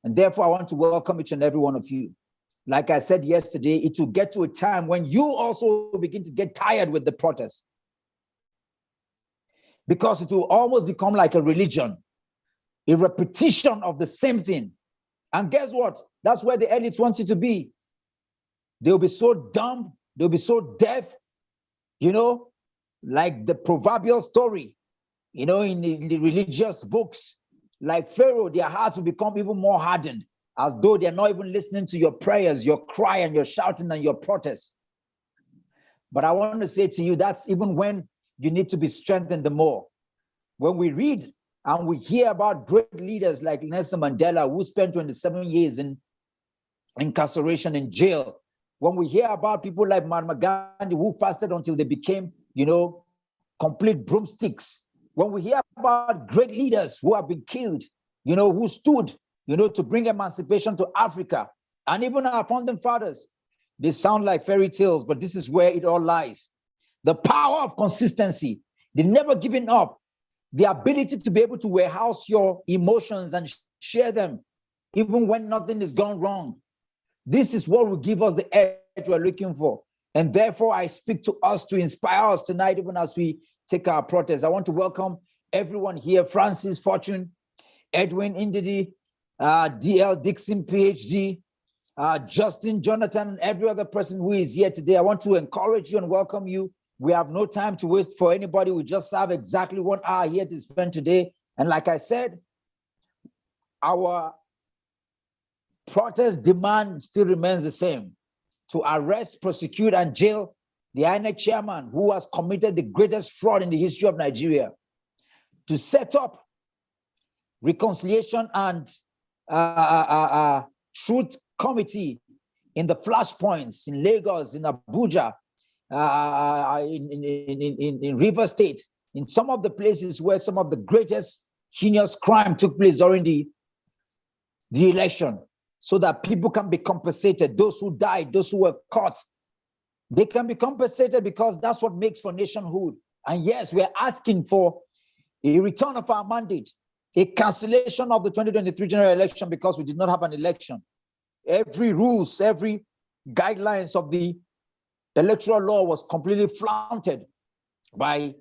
And therefore, I want to welcome each and every one of you. Like I said yesterday, it will get to a time when you also begin to get tired with the protest, because it will almost become like a religion, a repetition of the same thing. And guess what? That's where the elites want you to be. They'll be so dumb, they'll be so deaf, like the proverbial story, in the religious books, like Pharaoh, their hearts will become even more hardened, as though they're not even listening to your prayers, your cry, and your shouting and your protest. But I want to say to you, that's even when you need to be strengthened the more. When we read and we hear about great leaders like Nelson Mandela, who spent 27 years in incarceration in jail, when we hear about people like Mahatma Gandhi, who fasted until they became, complete broomsticks, when we hear about great leaders who have been killed, who stood, to bring emancipation to Africa, and even our founding fathers, they sound like fairy tales, but this is where it all lies. The power of consistency, the never giving up, the ability to be able to warehouse your emotions and share them, even when nothing is gone wrong. This is what will give us the edge we're looking for. And therefore, I speak to us to inspire us tonight, even as we take our protest. I want to welcome everyone here: Francis Fortune, Edwin Indidi, DL Dixon, PhD, Justin, Jonathan, and every other person who is here today. I want to encourage you and welcome you. We have no time to waste for anybody. We just have exactly 1 hour here to spend today. And like I said, our protest demand still remains the same: to arrest, prosecute, and jail the INEC chairman who has committed the greatest fraud in the history of Nigeria, to set up reconciliation and truth committee in the flashpoints in Lagos, in Abuja, in River State, in some of the places where some of the greatest heinous crime took place during the election, so that people can be compensated. Those who died, those who were caught, they can be compensated, because that's what makes for nationhood. And yes, we're asking for a return of our mandate, a cancellation of the 2023 general election, because we did not have an election. Every rules, every guidelines of the electoral law was completely flaunted by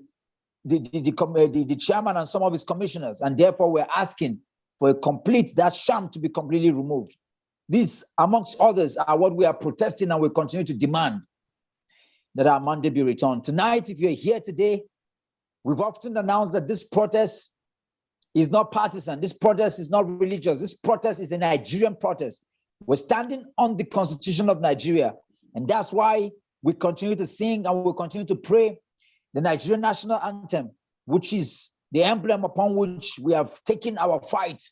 the chairman and some of his commissioners, and therefore we're asking for that sham to be completely removed. These, amongst others, are what we are protesting, and we continue to demand that our mandate be returned. Tonight, if you're here today, we've often announced that this protest is not partisan. This protest is not religious. This protest is a Nigerian protest. We're standing on the Constitution of Nigeria, and that's why we continue to sing and we continue to pray the Nigerian national anthem, which is the emblem upon which we have taken our fight,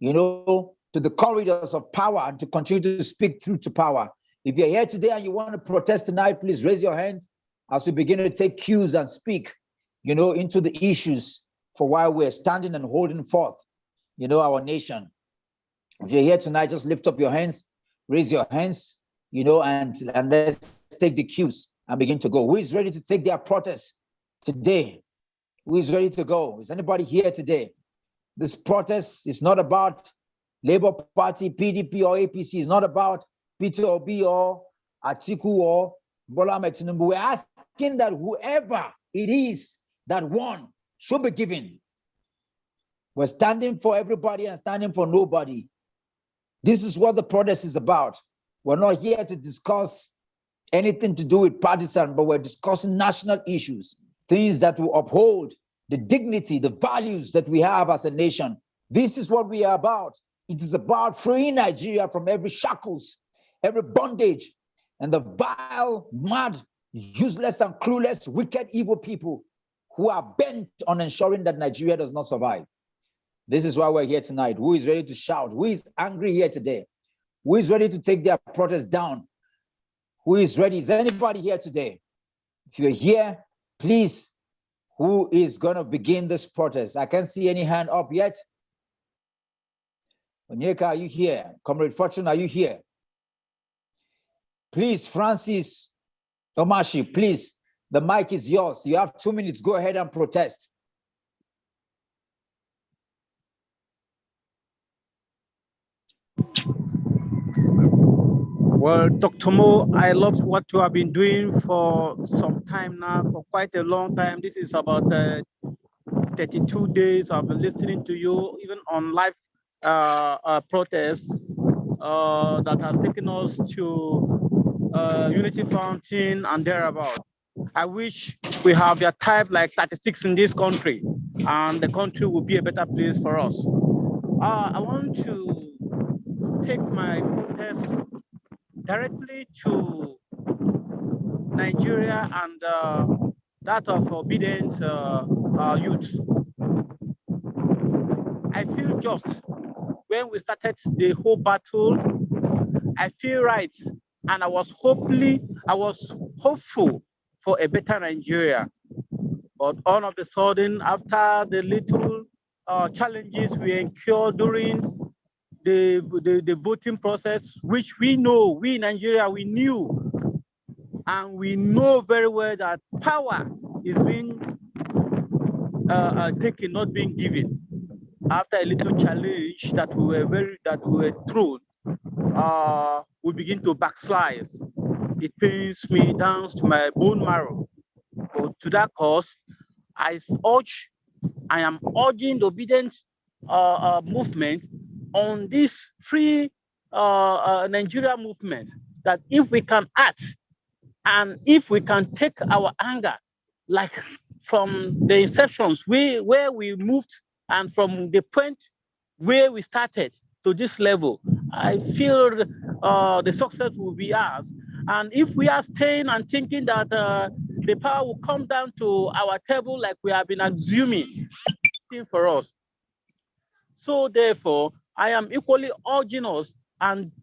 to the corridors of power, and to continue to speak through to power. If you're here today and you want to protest tonight, please raise your hands as we begin to take cues and speak, into the issues for why we're standing and holding forth, our nation. If you're here tonight, just lift up your hands, raise your hands, and let's take the cues and begin to go. Who is ready to take their protest today? Who is ready to go? Is anybody here today? This protest is not about Labour Party, PDP, or APC. It's not about Peter Obi or Atiku or Bola Ahmed Tinubu. We're asking that whoever it is that won should be given. We're standing for everybody and standing for nobody. This is what the protest is about. We're not here to discuss anything to do with partisan, but we're discussing national issues, things that will uphold the dignity, the values that we have as a nation. This is what we are about. It is about freeing Nigeria from every shackles, every bondage, and the vile, mad, useless, and clueless, wicked, evil people who are bent on ensuring that Nigeria does not survive. This is why we're here tonight. Who is ready to shout? Who is angry here today? Who is ready to take their protest down? Who is ready? Is anybody here today? If you're here, please, who is going to begin this protest? I can't see any hand up yet. Onyeka, are you here? Comrade Fortune, are you here? Please, Francis Omashi, please, the mic is yours. You have 2 minutes. Go ahead and protest. Well, Dr. Mo, I love what you have been doing for some time now, for quite a long time. This is about 32 days I've been listening to you, even on live protests that has taken us to Unity Fountain and thereabout. I wish we have their type like 36 in this country, and the country will be a better place for us. I want to take my protest directly to Nigeria and that of obedient youth. I feel just when we started the whole battle, I feel right, and I was hopeful for a better Nigeria. But all of a sudden, after the little challenges we incurred during the voting process, which we know, we in Nigeria, we knew, and we know very well that power is being taken, not being given. After a little challenge that we were thrown, we begin to backslide. It pains me down to my bone marrow. But to that cause, I am urging the obedient movement on this free Nigeria movement, that if we can act and if we can take our anger, like from the inceptions where we moved and from the point where we started to this level, I feel the success will be ours. And if we are staying and thinking that the power will come down to our table like we have been assuming for us. So therefore, I am equally urging us, and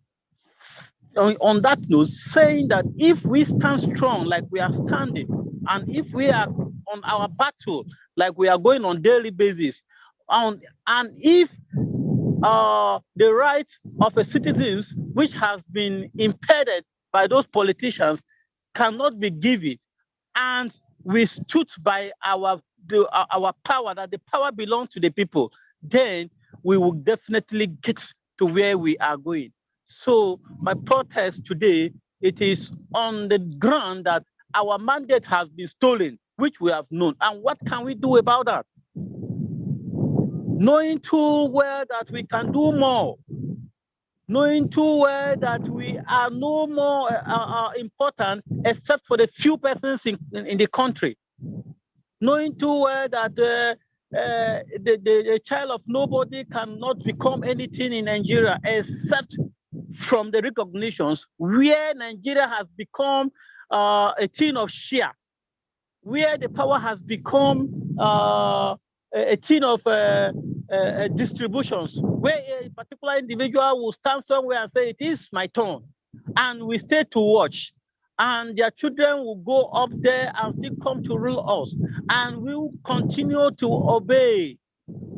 on that note, saying that if we stand strong like we are standing, and if we are on our battle like we are going on daily basis, and if the right of a citizens which has been impeded by those politicians cannot be given, and we stood by our power, that the power belongs to the people, then we will definitely get to where we are going. So my protest today, it is on the ground that our mandate has been stolen, which we have known. And what can we do about that? Knowing too well that we can do more, knowing too well that we are no more important except for the few persons in the country, knowing too well that the child of nobody cannot become anything in Nigeria except from the recognitions where Nigeria has become a thing of share, where the power has become a thing of distributions, where a particular individual will stand somewhere and say, it is my turn, and we stay to watch, and their children will go up there and still come to rule us, and we will continue to obey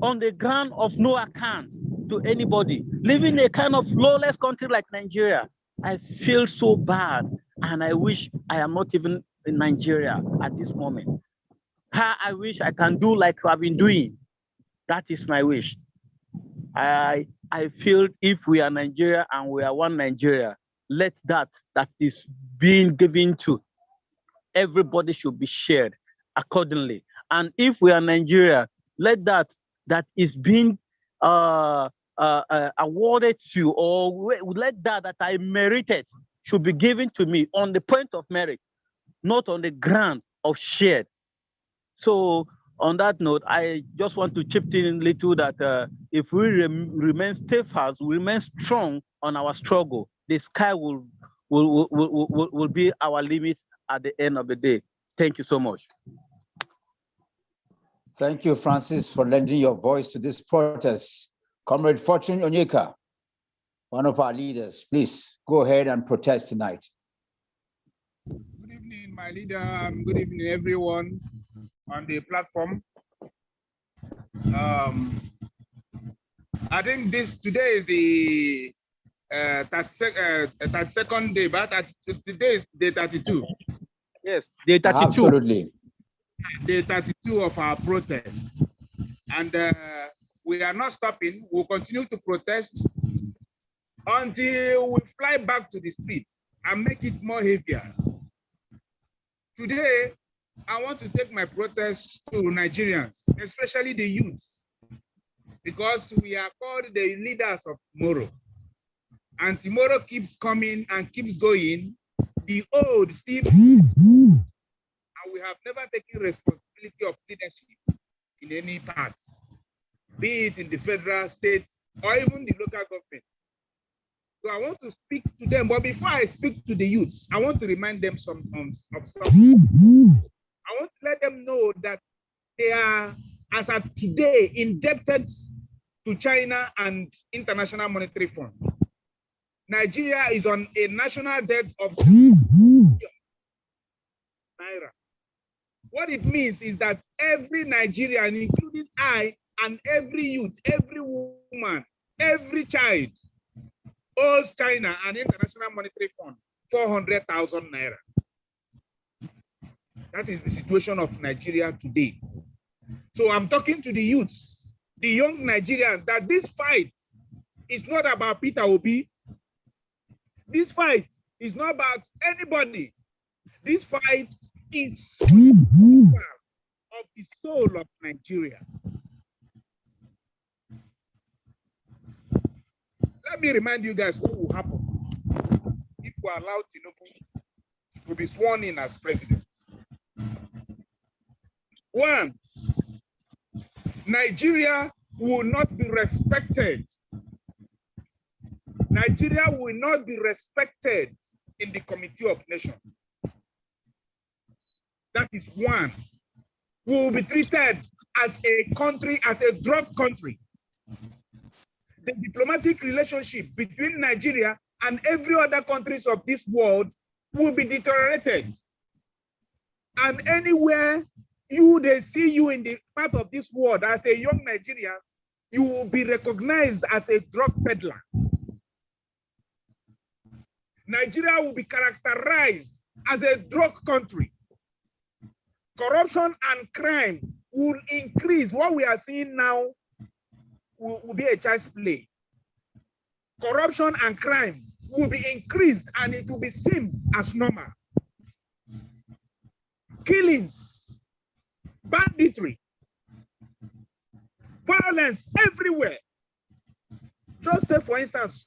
on the ground of no account to anybody, living in a kind of lawless country like Nigeria. I feel so bad, and I wish I am not even in Nigeria at this moment. I wish I can do like I've been doing. That is my wish. I feel if we are Nigeria and we are one Nigeria, let that is being given to everybody should be shared accordingly. And if we are Nigeria, let that is being awarded to, or let that I merited should be given to me on the point of merit, not on the ground of shared. So on that note, I just want to chip in a little that if we remain steadfast, we remain strong on our struggle, the sky will be our limit at the end of the day. Thank you so much. Thank you, Francis, for lending your voice to this protest. Comrade Fortune Onyeka, one of our leaders, please go ahead and protest tonight. Good evening, my leader. Good evening, everyone on the platform. I think today is the 32nd day, but today is day 32. Yes, day 32. Absolutely. Day 32 of our protest. And we are not stopping. We'll continue to protest until we fly back to the streets and make it more heavier. Today, I want to take my protest to Nigerians, especially the youths, because we are called the leaders of tomorrow. And tomorrow keeps coming and keeps going. The old still, and we have never taken responsibility of leadership in any part, be it in the federal, state, or even the local government. So I want to speak to them, but before I speak to the youths, I want to remind them of something. I want to let them know that they are, as of today, indebted to China and International Monetary Fund. Nigeria is on a national debt of naira. What it means is that every Nigerian, including I, and every youth, every woman, every child, owes China and International Monetary Fund 400,000 naira. That is the situation of Nigeria today. So I'm talking to the youths, the young Nigerians, that this fight is not about Peter Obi. This fight is not about anybody. This fight is of the soul of Nigeria. Let me remind you guys what will happen if we allow Tinubu to be sworn in as president. One, Nigeria will not be respected. Nigeria will not be respected in the Committee of Nations. That is one. We will be treated as a country, as a drug country. The diplomatic relationship between Nigeria and every other countries of this world will be deteriorated. And anywhere they see you in the part of this world as a young Nigerian, you will be recognized as a drug peddler. Nigeria will be characterized as a drug country. Corruption and crime will increase. What we are seeing now will be a child's play. Corruption and crime will be increased and it will be seen as normal. Killings, banditry, violence everywhere. Just take, for instance,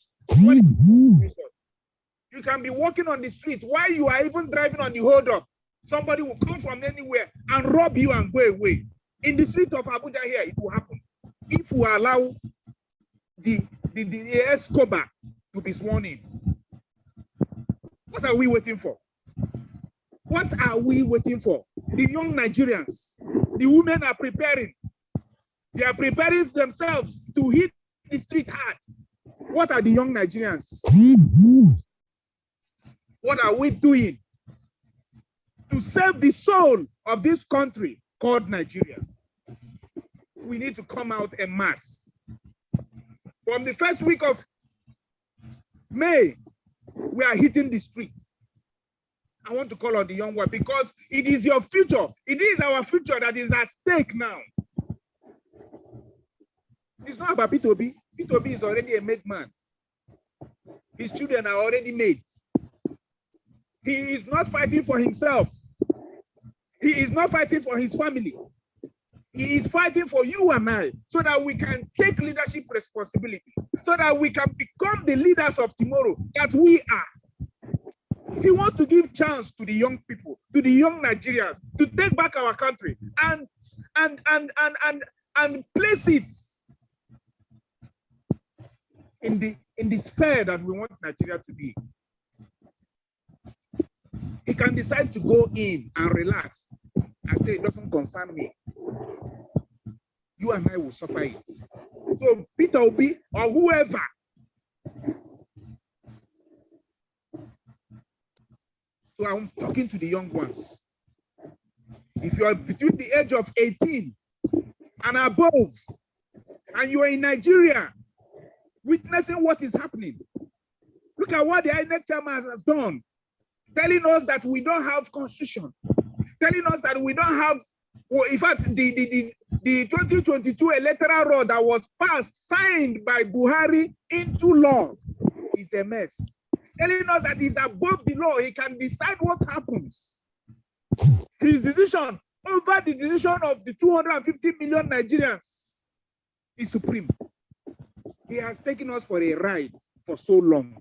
you can be walking on the street while you are even driving on the hold up. Somebody will come from anywhere and rob you and go away. In the street of Abuja here, it will happen. If we allow the Escobar to be sworn in. What are we waiting for? What are we waiting for? The young Nigerians, the women are preparing. They are preparing themselves to hit the street hard. What are the young Nigerians? What are we doing to save the soul of this country called Nigeria? We need to come out en masse. From the first week of May, we are hitting the streets. I want to call on the young one because it is your future. It is our future that is at stake now. It's not about P2B. P2B is already a made man. His children are already made. He is not fighting for himself. He is not fighting for his family. He is fighting for you and I so that we can take leadership responsibility, so that we can become the leaders of tomorrow that we are. He wants to give chance to the young people, to the young Nigerians, to take back our country and place it in the sphere that we want Nigeria to be. He can decide to go in and relax and say it doesn't concern me. You and I will suffer it. So Peter Obi or whoever, so I'm talking to the young ones. If you are between the age of 18 and above, and you are in Nigeria, witnessing what is happening, look at what the INEC chairman has done, telling us that we don't have constitution, telling us that we don't have, well, in fact, the 2022 electoral law that was passed, signed by Buhari into law, is a mess. Telling us that he's above the law, he can decide what happens. His decision over the decision of the 250 million Nigerians is supreme. He has taken us for a ride for so long.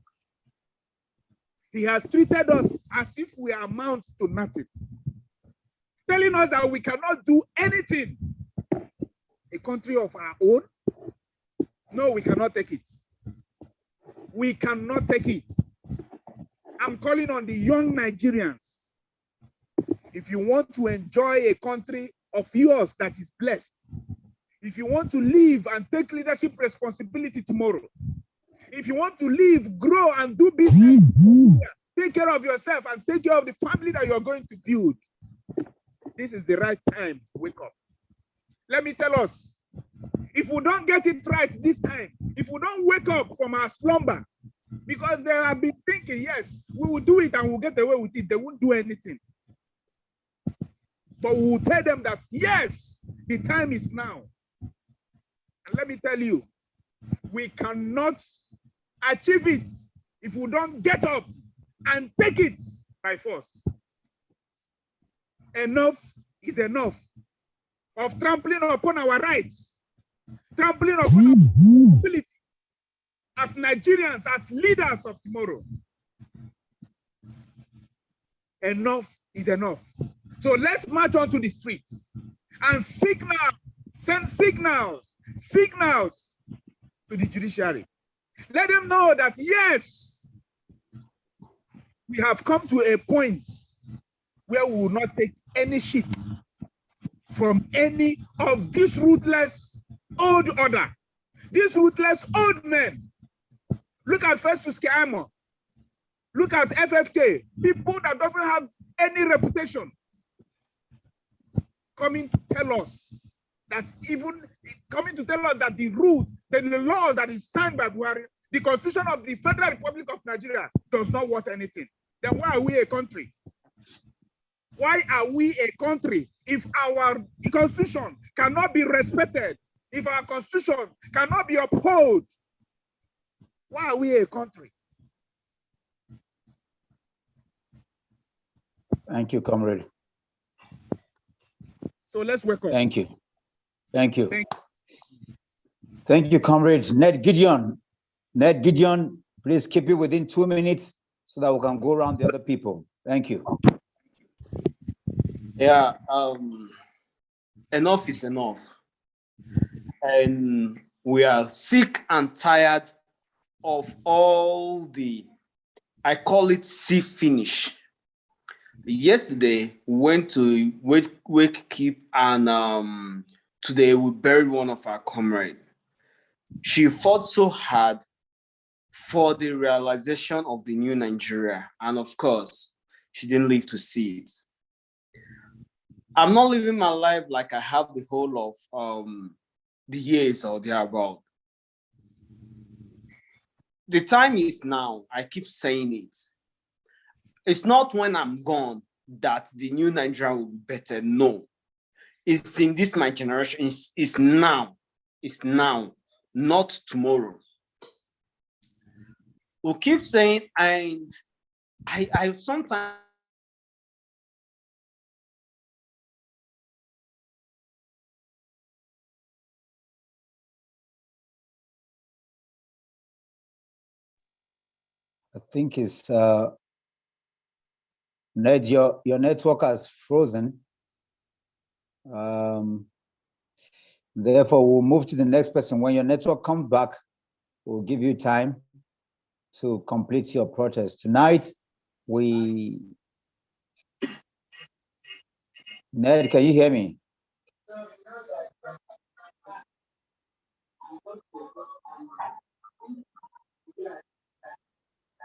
He has treated us as if we amount to nothing, telling us that we cannot do anything. A country of our own? No, we cannot take it. We cannot take it. I'm calling on the young Nigerians. If you want to enjoy a country of yours that is blessed, if you want to live and take leadership responsibility tomorrow, if you want to live, grow, and do business, take care of yourself and take care of the family that you're going to build, this is the right time to wake up. Let me tell us, if we don't get it right this time, if we don't wake up from our slumber, because they have been thinking, yes, we will do it and we'll get away with it, they won't do anything. But we will tell them that, yes, the time is now. And let me tell you, we cannot achieve it if we don't get up and take it by force. Enough is enough of trampling upon our rights, trampling upon our responsibility as Nigerians, as leaders of tomorrow. Enough is enough. So let's march onto the streets and send signals to the judiciary. Let them know that, yes, we have come to a point where we will not take any shit from any of these ruthless old order, these ruthless old men. Look at Festus Keyamo. Look at FFK, people that doesn't have any reputation, coming to tell us that the rules, the laws that is signed by Buhari, the Constitution of the Federal Republic of Nigeria does not worth anything. Then why are we a country? Why are we a country if our Constitution cannot be respected, if our Constitution cannot be upheld? Why are we a country? Thank you, comrade. So let's wake up. Thank you. Thank you. Thank you, comrades. Ned Gideon. Ned Gideon, please keep it within 2 minutes so that we can go around the other people. Thank you. Yeah, enough is enough. And we are sick and tired of all the, I call it sea finish. Yesterday, we went to Wake Keep, and today we buried one of our comrades. She fought so hard for the realization of the new Nigeria. And of course, she didn't live to see it. I'm not living my life like I have the whole of the years or thereabout. The time is now. I keep saying it. It's not when I'm gone that the new Nigeria will be better. No. It's in this my generation. It's now. It's now, not tomorrow. We'll keep saying, and I sometimes I think it's Ned, your network has frozen. Therefore, we'll move to the next person. When your network comes back, we'll give you time to complete your protest. Tonight, Ned, can you hear me?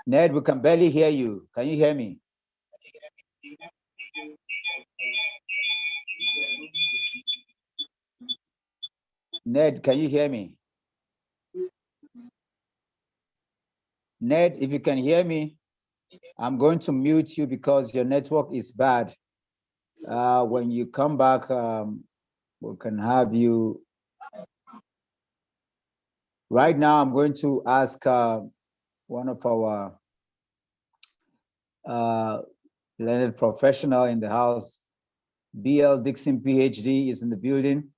Ned, we can barely hear you. Can you hear me? Ned, can you hear me? Ned, if you can hear me, I'm going to mute you because your network is bad. When you come back, we can have you. Right now, I'm going to ask one of our learned professional in the house, BL Dixon, PhD, is in the building.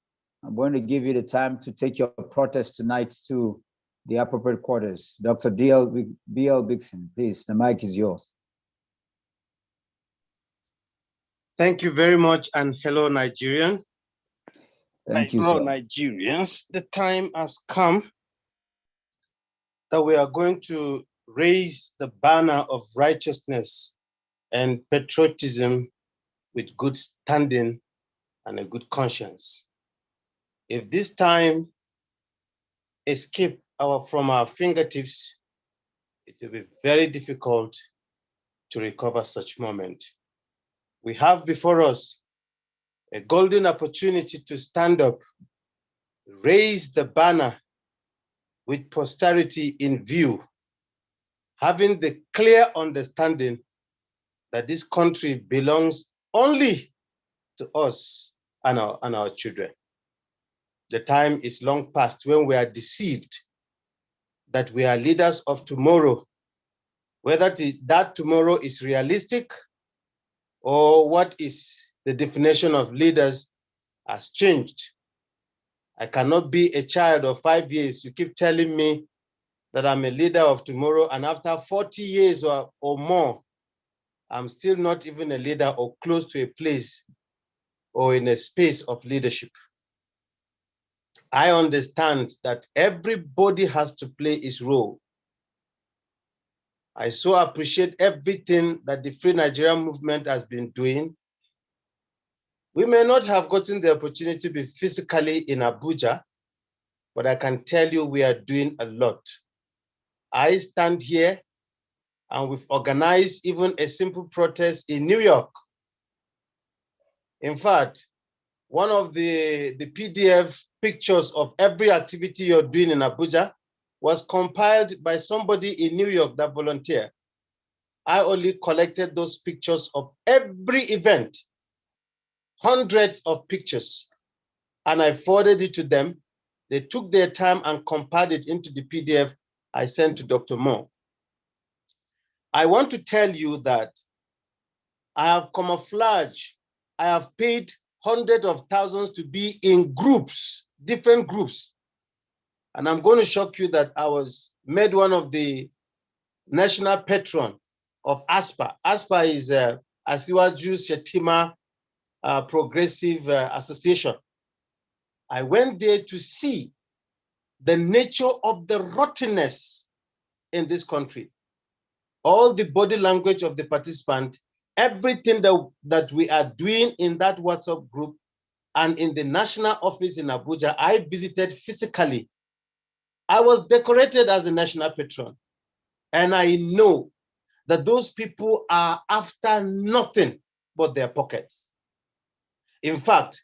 I'm going to give you the time to take your protest tonight to the appropriate quarters. Dr. BL Dixon, please, the mic is yours. Thank you very much, and hello, Nigerian. Thank you, hello, sir. Nigerians. The time has come that we are going to raise the banner of righteousness and patriotism with good standing and a good conscience. If this time escape from our fingertips, it will be very difficult to recover such moment. We have before us a golden opportunity to stand up, raise the banner with posterity in view, having the clear understanding that this country belongs only to us and our children. The time is long past when we are deceived that we are leaders of tomorrow, whether that tomorrow is realistic or what is the definition of leaders has changed. I cannot be a child of 5 years. You keep telling me that I'm a leader of tomorrow, and after 40 years or more, I'm still not even a leader or close to a place or in a space of leadership. I understand that everybody has to play his role. I so appreciate everything that the Free Nigeria movement has been doing. We may not have gotten the opportunity to be physically in Abuja, but I can tell you we are doing a lot. I stand here and we've organized even a simple protest in New York. In fact, one of the PDF pictures of every activity you're doing in Abuja was compiled by somebody in New York that volunteered. I only collected those pictures of every event, hundreds of pictures, and I forwarded it to them. They took their time and compiled it into the PDF I sent to Dr. Moore. I want to tell you that I have camouflaged, I have paid hundreds of thousands to be in groups, different groups. And I'm going to shock you that I was made one of the national patron of ASPA. ASPA is Asiwaju Shetima Progressive Association. I went there to see the nature of the rottenness in this country. All the body language of the participant, everything that we are doing in that WhatsApp group and in the national office in Abuja, I visited physically. I was decorated as a national patron. And I know that those people are after nothing but their pockets. In fact,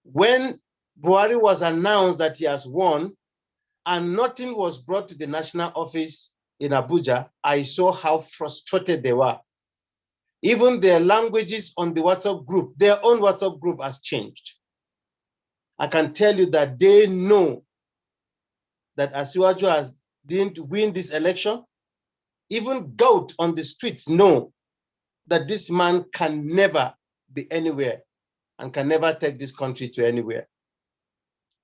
when Buhari was announced that he has won and nothing was brought to the national office in Abuja, I saw how frustrated they were. Even their languages on the WhatsApp group, their own WhatsApp group has changed. I can tell you that they know that Asiwaju didn't win this election. Even goat on the streets know that this man can never be anywhere and can never take this country to anywhere.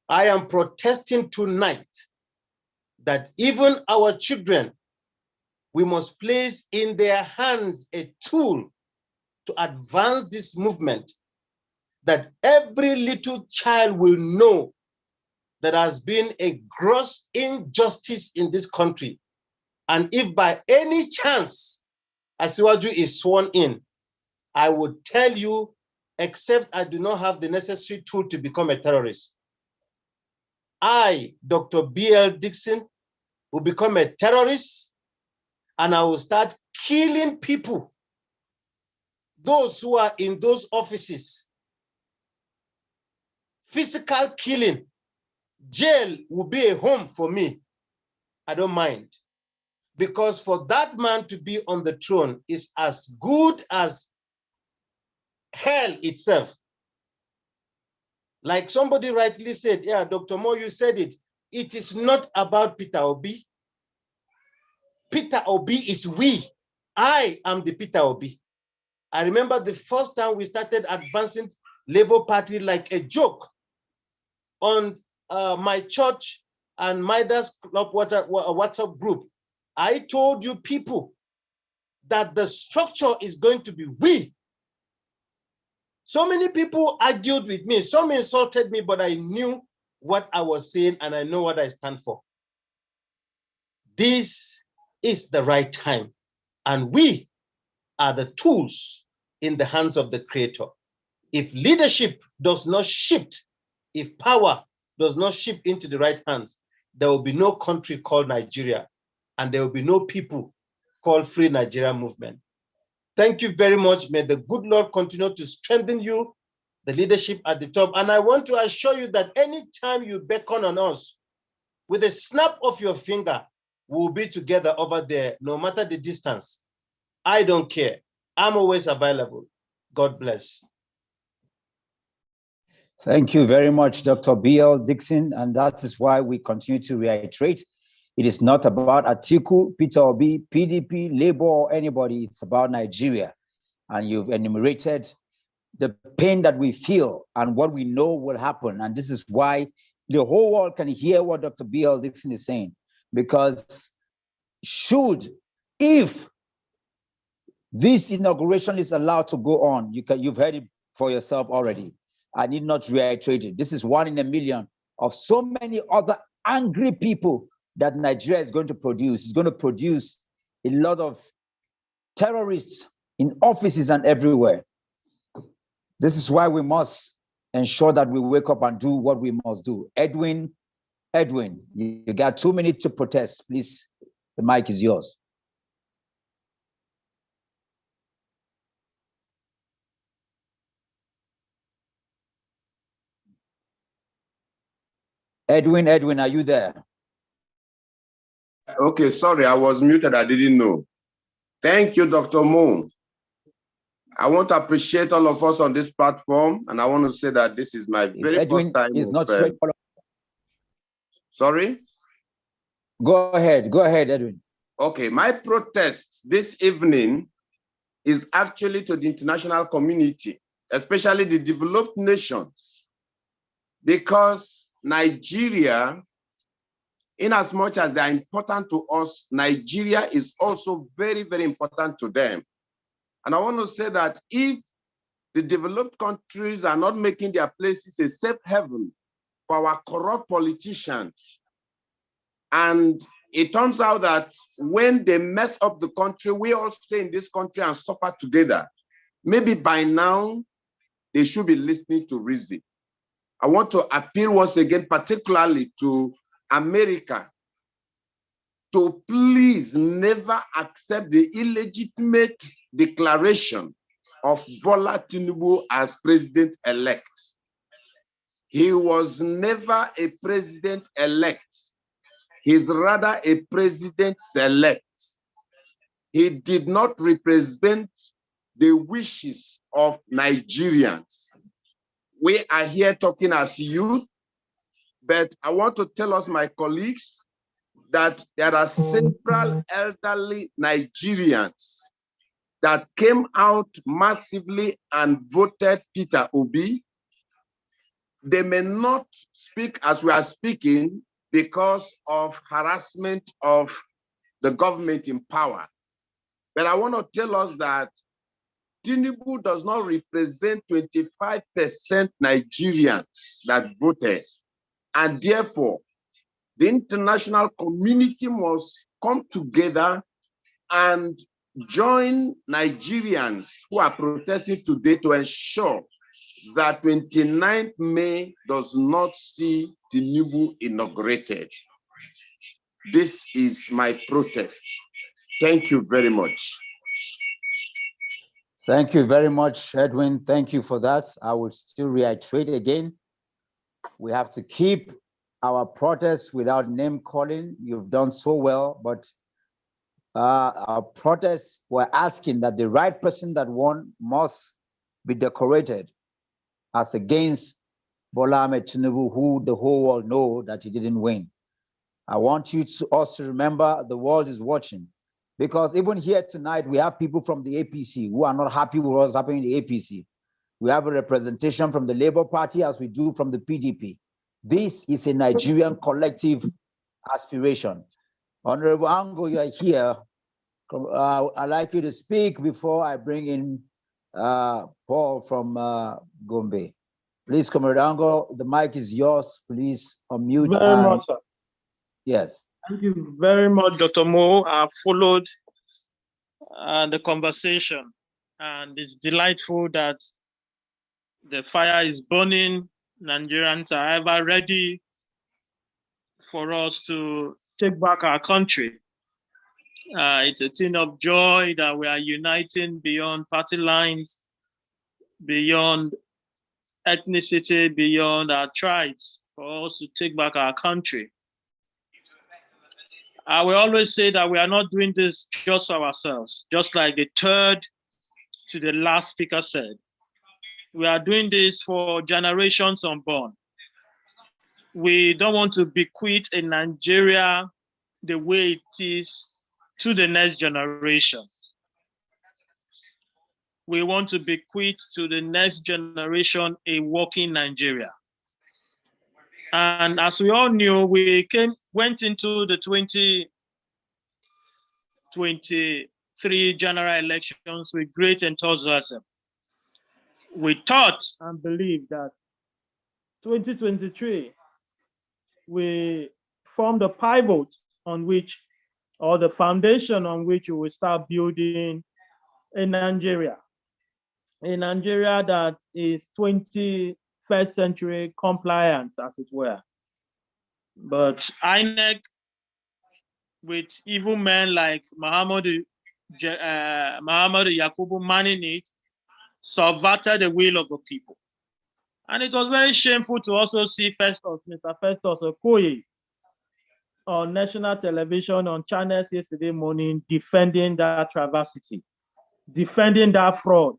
I am protesting tonight that even our children, we must place in their hands a tool to advance this movement, that every little child will know that has been a gross injustice in this country. And if by any chance Asiwaju is sworn in, I would tell you, except I do not have the necessary tool to become a terrorist, I, Dr. BL Dixon, will become a terrorist and I will start killing people, those who are in those offices. Physical killing. Jail will be a home for me. I don't mind. Because for that man to be on the throne is as good as hell itself. Like somebody rightly said, yeah, Dr. Moore, you said it. It is not about Peter Obi. Peter Obi is we. I am the Peter Obi. I remember the first time we started advancing Labour Party like a joke on my church and Midas Club WhatsApp group. I told you people that the structure is going to be we. So many people argued with me. Some insulted me, but I knew what I was saying and I know what I stand for. This is the right time. And we are the tools in the hands of the Creator. If leadership does not shift, if power does not shift into the right hands, there will be no country called Nigeria, and there will be no people called Free Nigeria Movement. Thank you very much. May the good Lord continue to strengthen you, the leadership at the top. And I want to assure you that anytime you beckon on us, with a snap of your finger, we'll be together over there, no matter the distance. I don't care. I'm always available. God bless. Thank you very much, Dr. B.L. Dixon. And that is why we continue to reiterate. It is not about Atiku, Peter Obi, PDP, Labour, or anybody. It's about Nigeria. And you've enumerated the pain that we feel and what we know will happen. And this is why the whole world can hear what Dr. B.L. Dixon is saying. Because if this inauguration is allowed to go on, you've heard it for yourself already. I need not reiterate it. This is 1 in a million of so many other angry people that Nigeria is going to produce. It's going to produce a lot of terrorists in offices and everywhere. This is why we must ensure that we wake up and do what we must do. Edwin, you got 2 minutes to protest. Please, the mic is yours. Edwin, are you there? Okay, sorry, I was muted. I didn't know. Thank you, Dr. Mo. I want to appreciate all of us on this platform, and I want to say that this is my very first time. Is not straight. Sorry? Go ahead, Edwin. Okay, my protest this evening is actually to the international community, especially the developed nations, because Nigeria, in as much as they are important to us, Nigeria is also very, very important to them. And I want to say that if the developed countries are not making their places a safe haven for our corrupt politicians, and it turns out that when they mess up the country, we all stay in this country and suffer together, maybe by now they should be listening to reason. I want to appeal once again, particularly to America, to please never accept the illegitimate declaration of Bola Tinubu as president-elect. He was never a president-elect. He's rather a president-select. He did not represent the wishes of Nigerians. We are here talking as youth, but I want to tell us, my colleagues, that there are several elderly Nigerians that came out massively and voted Peter Obi. They may not speak as we are speaking because of harassment of the government in power. But I want to tell us that Tinubu does not represent 25% Nigerians that voted. And therefore, the international community must come together and join Nigerians who are protesting today to ensure that 29th May does not see Tinubu inaugurated. This is my protest. Thank you very much. Thank you very much, Edwin. Thank you for that. I will still reiterate again. We have to keep our protest without name calling. You've done so well, but our protests were asking that the right person that won must be decorated as against Bola Ahmed Tinubu, who the whole world know that he didn't win. I want you to also remember the world is watching. Because even here tonight, we have people from the APC who are not happy with what's happening in the APC. We have a representation from the Labour Party as we do from the PDP. This is a Nigerian collective aspiration. Honorable Ango, you are here. I'd like you to speak before I bring in Paul from Gombe. Please, Comrade Ango, the mic is yours. Please unmute. Very much, sir. Yes. Thank you very much, Dr. Mo. I've followed the conversation, and it's delightful that the fire is burning. Nigerians are ever ready for us to take back our country. It's a thing of joy that we are uniting beyond party lines, beyond ethnicity, beyond our tribes, for us to take back our country. I will always say that we are not doing this just for ourselves, just like the third to the last speaker said. We are doing this for generations unborn. We don't want to bequeath a Nigeria the way it is to the next generation. We want to bequeath to the next generation a working Nigeria. And as we all knew, we went into the 2023 general elections with great enthusiasm. We thought and believed that 2023, we formed a pivot on which, or the foundation on which we will start building a Nigeria that is 21st century compliant, as it were. But INEC, with evil men like Muhammadu Yakubu manning it, subverted the will of the people. And it was very shameful to also see Mr. Festus Okoye on national television on channels yesterday morning defending that travesty, defending that fraud,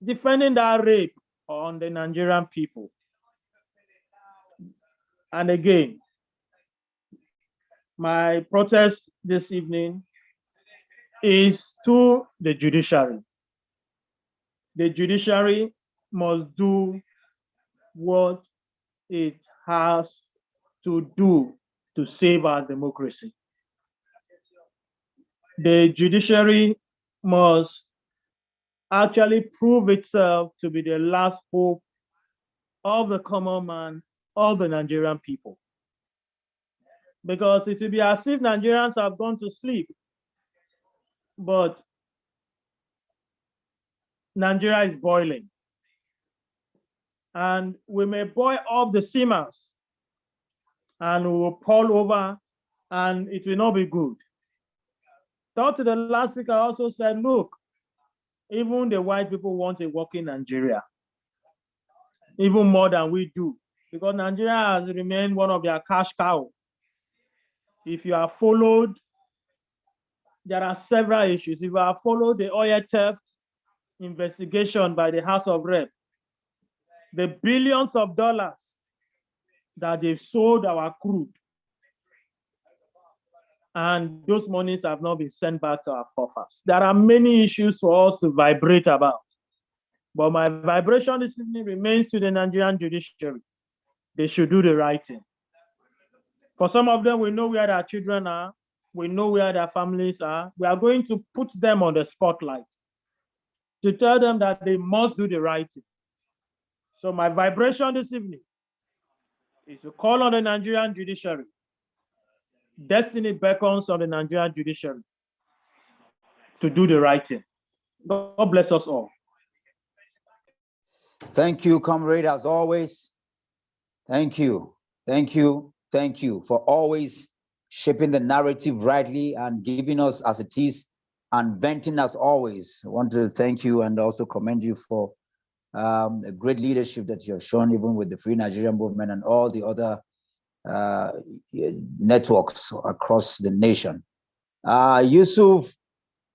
defending that rape on the Nigerian people. And again, my protest this evening is to the judiciary. The judiciary must do what it has to do to save our democracy. The judiciary must actually prove itself to be the last hope of the common man, of the Nigerian people. Because it will be as if Nigerians have gone to sleep, but Nigeria is boiling. And we may boil up the simmers and we will pour over and it will not be good. Talk to the last speaker also said, look, even the white people want a working Nigeria, even more than we do, because Nigeria has remained one of their cash cows. If you have followed, there are several issues. If you have followed the oil theft investigation by the House of Rep, the billions of dollars that they've sold our crude, and those monies have not been sent back to our coffers. There are many issues for us to vibrate about, but my vibration this evening remains to the Nigerian judiciary. They should do the right thing. For some of them, we know where their children are, we know where their families are. We are going to put them on the spotlight to tell them that they must do the right thing. So my vibration this evening is to call on the Nigerian judiciary. Destiny beckons on the Nigerian judiciary to do the right thing. God bless us all. Thank you, comrade, as always. Thank you. Thank you. Thank you for always shaping the narrative rightly and giving us as it is and venting as always. I want to thank you and also commend you for the great leadership that you have shown, even with the Free Nigeria Movement and all the other networks across the nation. Yusuf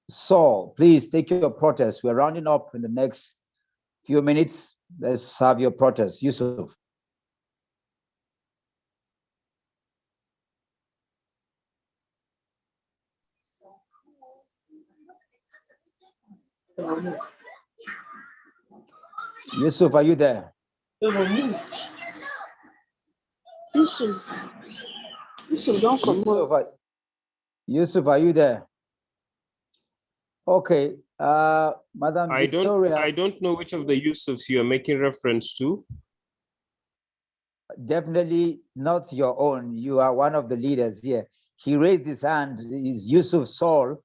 Saul, please take your protest. We're rounding up in the next few minutes. Let's have your protest. Yusuf. Yusuf, are you there? Yusuf, don't come on. Yusuf, are you there? Okay, Madam Victoria. I don't know which of the Yusufs you are making reference to. Definitely not your own. You are one of the leaders here. He raised his hand. Is Yusuf Saul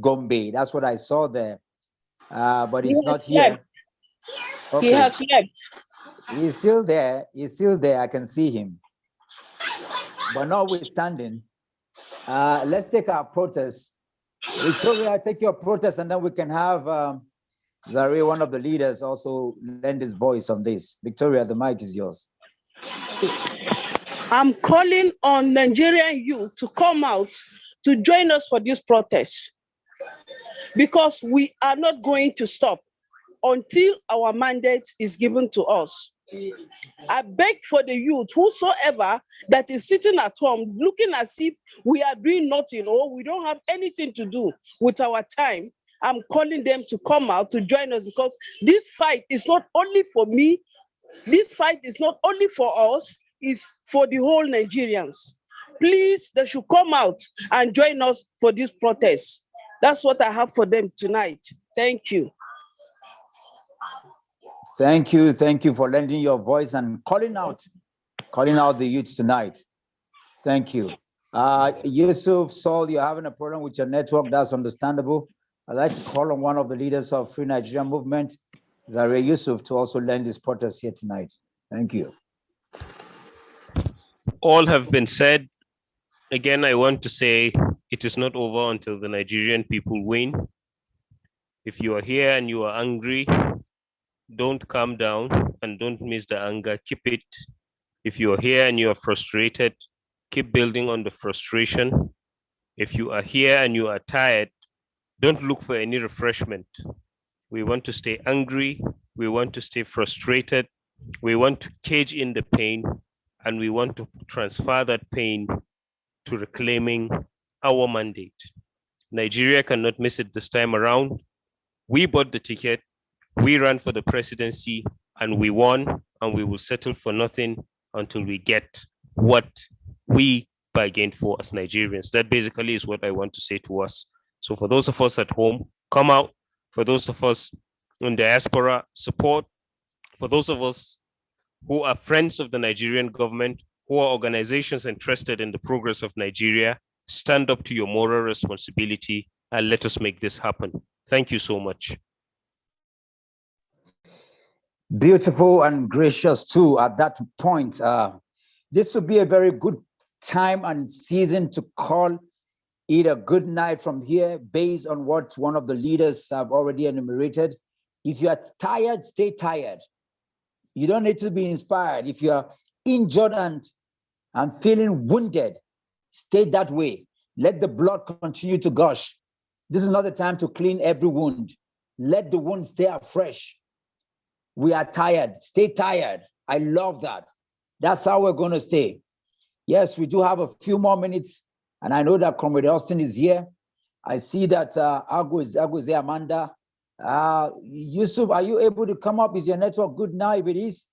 Gombe? That's what I saw there. But he's not here. Okay. He has left. He's still there. He's still there. I can see him. But notwithstanding, let's take our protest. Victoria, take your protest, and then we can have Zari, one of the leaders, also lend his voice on this. Victoria, the mic is yours. I'm calling on Nigerian youth to come out to join us for this protest, because we are not going to stop until our mandate is given to us. I beg for the youth, whosoever that is sitting at home looking as if we are doing nothing or we don't have anything to do with our time, I'm calling them to come out to join us, because this fight is not only for me, this fight is not only for us, it's for the whole Nigerians. Please, they should come out and join us for this protest. That's what I have for them tonight. Thank you. Thank you. Thank you for lending your voice and calling out the youth tonight. Thank you. Yusuf, Saul, you're having a problem with your network. That's understandable. I'd like to call on one of the leaders of Free Nigeria Movement, Zaria Yusuf, to also lend this protest here tonight. Thank you. All have been said. Again, I want to say it is not over until the Nigerian people win. If you are here and you are angry, don't calm down and don't miss the anger. Keep it. If you are here and you are frustrated, keep building on the frustration. If you are here and you are tired, don't look for any refreshment. We want to stay angry. We want to stay frustrated. We want to cage in the pain, and we want to transfer that pain to reclaiming our mandate. Nigeria cannot miss it this time around. We bought the ticket. We ran for the presidency and we won, and we will settle for nothing until we get what we bargained for as Nigerians. That basically is what I want to say to us. So for those of us at home, come out. For those of us in diaspora, support. For those of us who are friends of the Nigerian government, who are organizations interested in the progress of Nigeria, stand up to your moral responsibility and let us make this happen. Thank you so much. Beautiful and gracious too at that point. This would be a very good time and season to call it a good night from here based on what one of the leaders have already enumerated. If you are tired, stay tired. You don't need to be inspired. If you are injured and feeling wounded, stay that way. Let the blood continue to gush. This is not the time to clean every wound. Let the wound stay afresh. We are tired. Stay tired. I love that. That's how we're going to stay. Yes, we do have a few more minutes, and I know that Comrade Austin is here. I see that Agu is there, Amanda. Yusuf, are you able to come up? Is your network good now? If it is,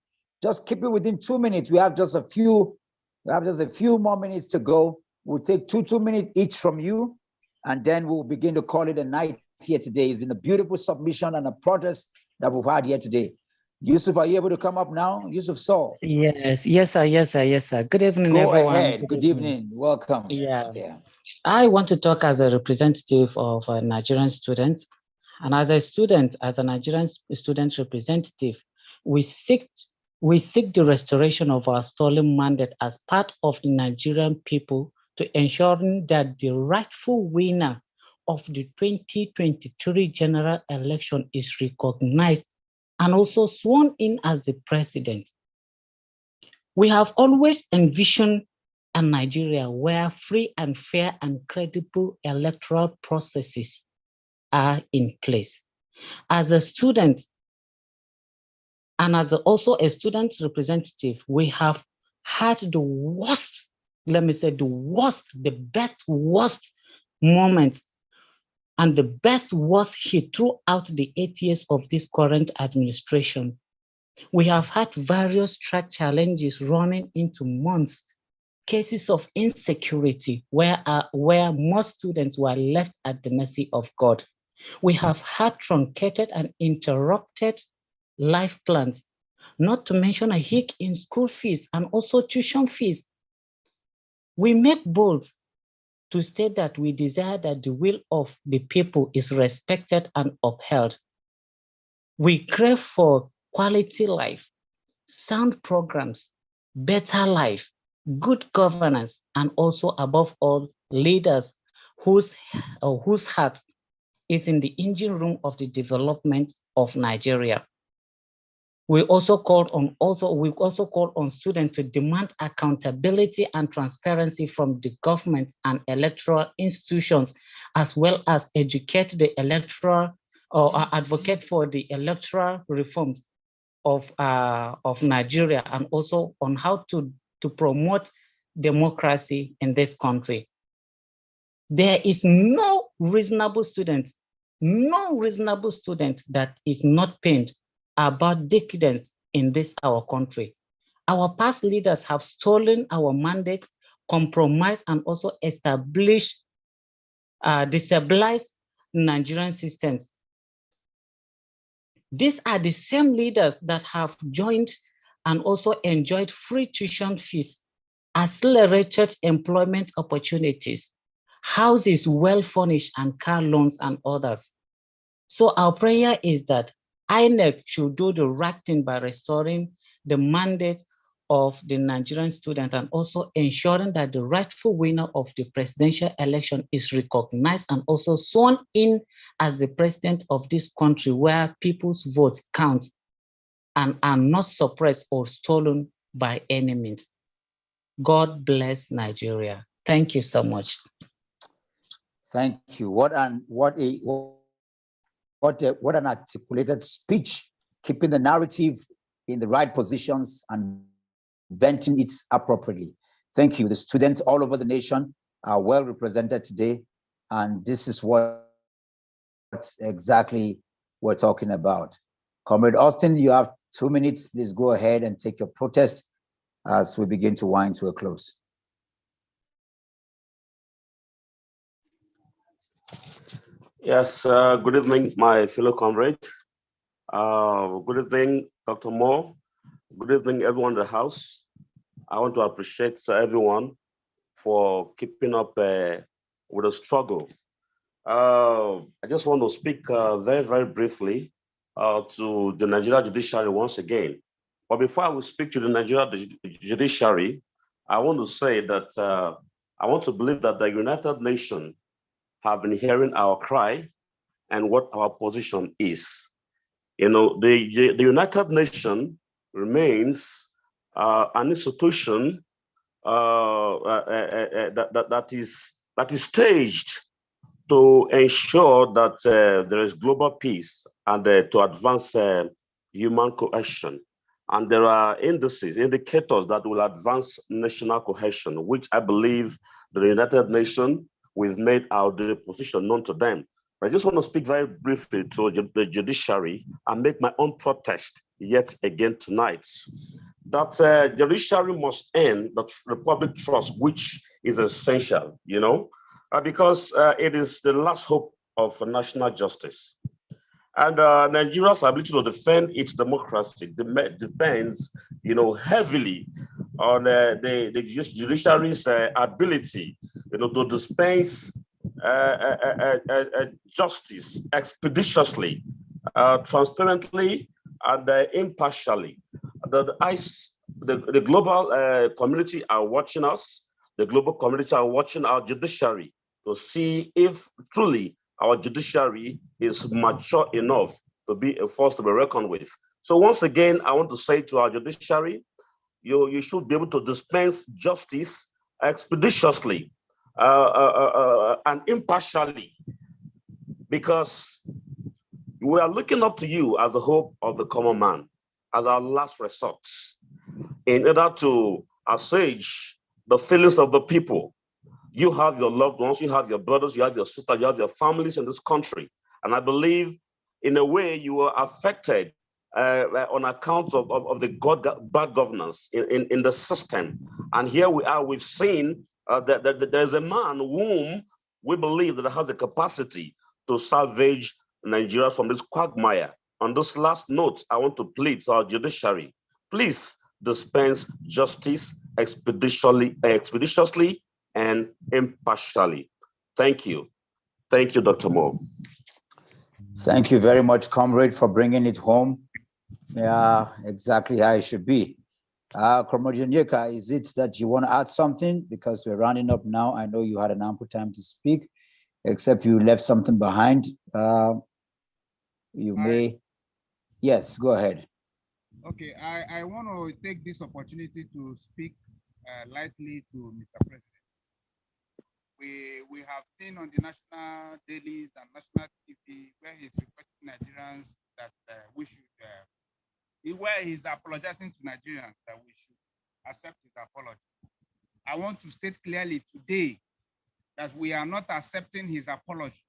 just keep it within 2 minutes. We have just a few more minutes to go. We'll take two minutes each from you, and then we'll begin to call it a night here today. It's been a beautiful submission and a protest that we've had here today. Yusuf, are you able to come up now? Yusuf Saul. Yes, sir. Good evening, Go everyone. ahead. Good evening. Welcome. Yeah. I want to talk as a representative of Nigerian students. And as a Nigerian student representative, we seek the restoration of our stolen mandate as part of the Nigerian people to ensuring that the rightful winner of the 2023 general election is recognized and also sworn in as the president. We have always envisioned a Nigeria where free and fair and credible electoral processes are in place. As a student, and as also a student representative, we have had the worst, the best worst moment and the best was hit throughout the 8 years of this current administration. We have had various strike challenges running into months, cases of insecurity where most students were left at the mercy of God. We have had truncated and interrupted life plans, not to mention a hike in school fees and also tuition fees. We make bold to state that we desire that the will of the people is respected and upheld. We crave for quality life, sound programs, better life, good governance, and also above all, leaders whose heart is in the engine room of the development of Nigeria. We also called on students to demand accountability and transparency from the government and electoral institutions, as well as educate the electoral or advocate for the electoral reforms of Nigeria, and also on how to promote democracy in this country. There is no reasonable student that is not pained about decadence in this our country. Our past leaders have stolen our mandate, compromised, and also destabilized Nigerian systems. These are the same leaders that have joined and also enjoyed free tuition fees, accelerated employment opportunities, houses well furnished, and car loans and others. So our prayer is that INEC should do the right thing by restoring the mandate of the Nigerian student and also ensuring that the rightful winner of the presidential election is recognized and also sworn in as the president of this country, where people's votes count and are not suppressed or stolen by enemies. God bless Nigeria. Thank you so much. Thank you. What an articulated speech, keeping the narrative in the right positions and venting it appropriately. Thank you. The students all over the nation are well represented today, and this is what exactly we're talking about. Comrade Austin, you have 2 minutes. Please go ahead and take your protest as we begin to wind to a close. Yes, good evening, my fellow comrade. Good evening, Dr. Moore. Good evening, everyone in the house. I want to appreciate everyone for keeping up with the struggle. I just want to speak very, very briefly to the Nigeria judiciary once again. But before I will speak to the Nigeria judiciary, I want to say that I want to believe that the United Nations have been hearing our cry and what our position is. You know, the United Nations remains an institution that is staged to ensure that there is global peace and to advance human cohesion. And there are indicators that will advance national cohesion, which I believe the United Nations, we've made our position known to them. But I just want to speak very briefly to the judiciary and make my own protest yet again tonight. That judiciary must earn the public trust, which is essential, you know, because it is the last hope of national justice. And Nigeria's ability to defend its democracy depends, you know, heavily on the judiciary's ability, you know, to dispense justice expeditiously, transparently, and impartially. The global community are watching us. The global community are watching our judiciary to see if truly our judiciary is mature enough to be a force to be reckoned with. So once again, I want to say to our judiciary, you should be able to dispense justice expeditiously and impartially, because we are looking up to you as the hope of the common man, as our last resort, in order to assuage the feelings of the people. You have your loved ones, you have your brothers, you have your sisters, you have your families in this country. And I believe in a way you were affected on account of the bad governance in the system. And here we are, we've seen that there's a man whom we believe that has the capacity to salvage Nigeria from this quagmire. On this last note, I want to plead to our judiciary, please dispense justice expeditiously and impartially. Thank you. Thank you, Dr. Moore. Thank you very much, comrade, for bringing it home. Yeah, exactly how it should be. Comrade Onyeka, is it that you want to add something? Because we're rounding up now. I know you had an ample time to speak, except you left something behind. You may. Yes, go ahead. Okay, I want to take this opportunity to speak lightly to Mr. President. We have seen on the national dailies and national TV where he's requesting Nigerians that we should, where he's apologizing to Nigerians that we should accept his apology. I want to state clearly today that we are not accepting his apology.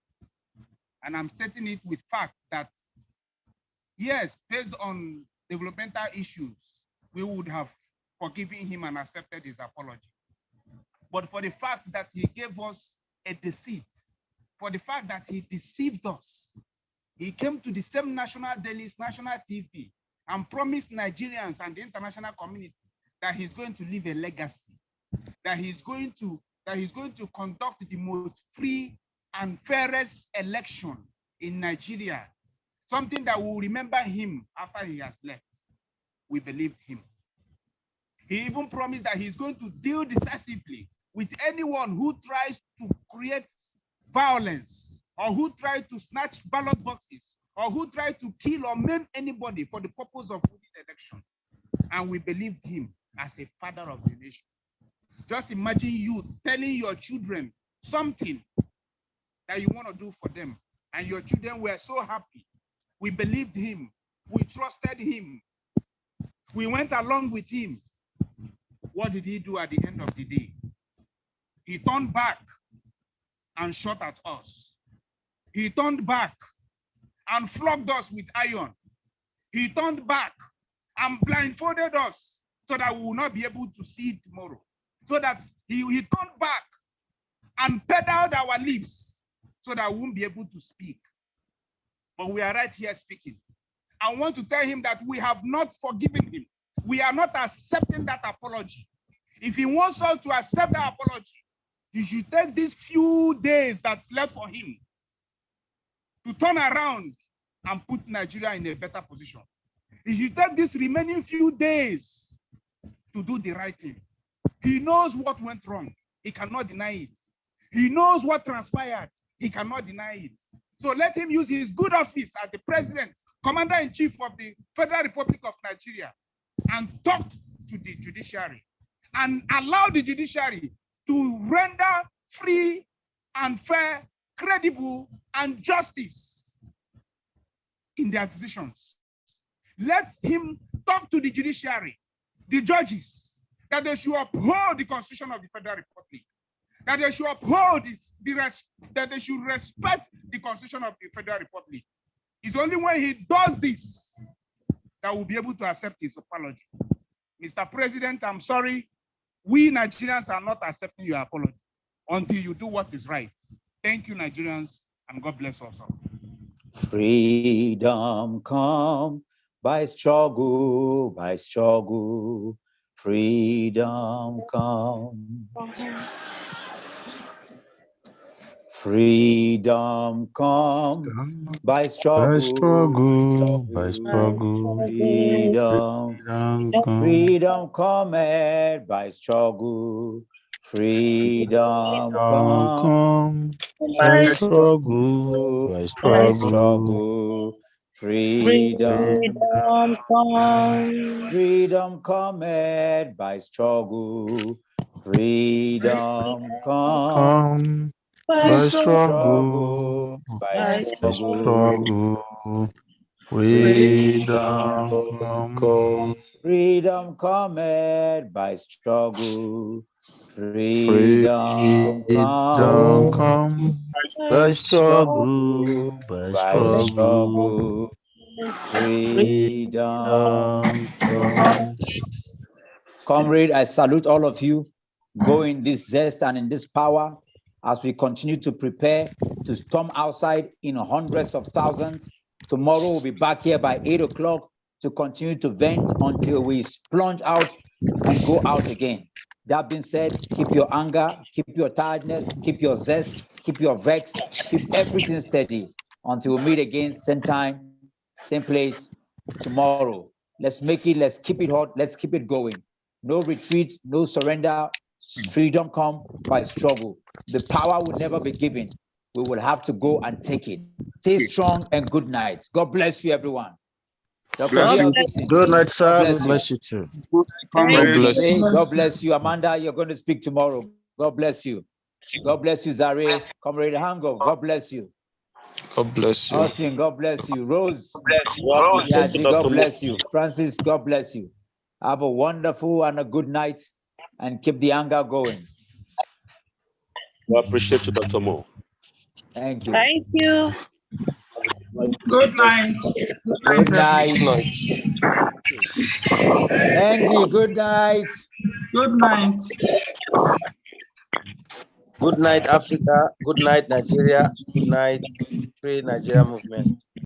And I'm stating it with fact that, yes, based on developmental issues, we would have forgiven him and accepted his apology. But for the fact that he gave us a deceit, for the fact that he deceived us, he came to the same national dailies, national TV, and promised Nigerians and the international community that he's going to leave a legacy, that he's going to conduct the most free and fairest election in Nigeria, something that will remember him after he has left. We believed him. He even promised that he's going to deal decisively with anyone who tries to create violence, or who tries to snatch ballot boxes, or who tries to kill or maim anybody for the purpose of winning the election. And we believed him as a father of the nation. Just imagine you telling your children something that you want to do for them, and your children were so happy. We believed him. We trusted him. We went along with him. What did he do at the end of the day? He turned back and shot at us. He turned back and flogged us with iron. He turned back and blindfolded us so that we will not be able to see tomorrow. So that he turned back and pedaled our lips so that we won't be able to speak. But we are right here speaking. I want to tell him that we have not forgiven him. We are not accepting that apology. If he wants us to accept that apology, you should take these few days that's left for him to turn around and put Nigeria in a better position. He should take these remaining few days to do the right thing. He knows what went wrong. He cannot deny it. He knows what transpired. He cannot deny it. So let him use his good office as the president, commander-in-chief of the Federal Republic of Nigeria, and talk to the judiciary and allow the judiciary to render free and fair, credible, and justice in their decisions. Let him talk to the judiciary, the judges, that they should uphold the Constitution of the Federal Republic, that they should uphold that they should respect the Constitution of the Federal Republic. It's only when he does this that we'll be able to accept his apology. Mr. President, I'm sorry. We Nigerians are not accepting your apology until you do what is right. Thank you, Nigerians, and God bless us all. Freedom come by struggle, by struggle. Freedom come. Freedom come by struggle, by struggle. Freedom come by struggle. Freedom come by struggle, by struggle. Freedom come. Freedom come by struggle. Freedom come. By struggle, by struggle, freedom come. Freedom cometh by struggle. Freedom Freedom comes come by struggle, by by struggle. struggle. Freedom comes. Comrade, I salute all of you. Go in this zest and in this power as we continue to prepare to storm outside in hundreds of thousands. Tomorrow we'll be back here by 8 o'clock to continue to vent until we splunge out and go out again. That being said, keep your anger, keep your tiredness, keep your zest, keep your vex, keep everything steady until we meet again, same time, same place, tomorrow. Let's make it, let's keep it hot, let's keep it going. No retreat, no surrender. Freedom come by struggle. The power will never be given. We will have to go and take it. Stay strong and good night. God bless you, everyone. Bless you. Good night, sir. God bless you too. God bless you. God bless you. Amanda, you're going to speak tomorrow. God bless you. God bless you, Zare. Comrade Hango, God bless you. God bless you. Austin, God bless you. Rose, Yeah, God bless you. Francis, God bless you. Have a wonderful and a good night and keep the anger going. We appreciate you, Dr. Mo. Thank you. Thank you. Good night. Good night. Andy, good night. Good night. Good night, Africa. Good night, Nigeria. Good night, Free Nigeria Movement.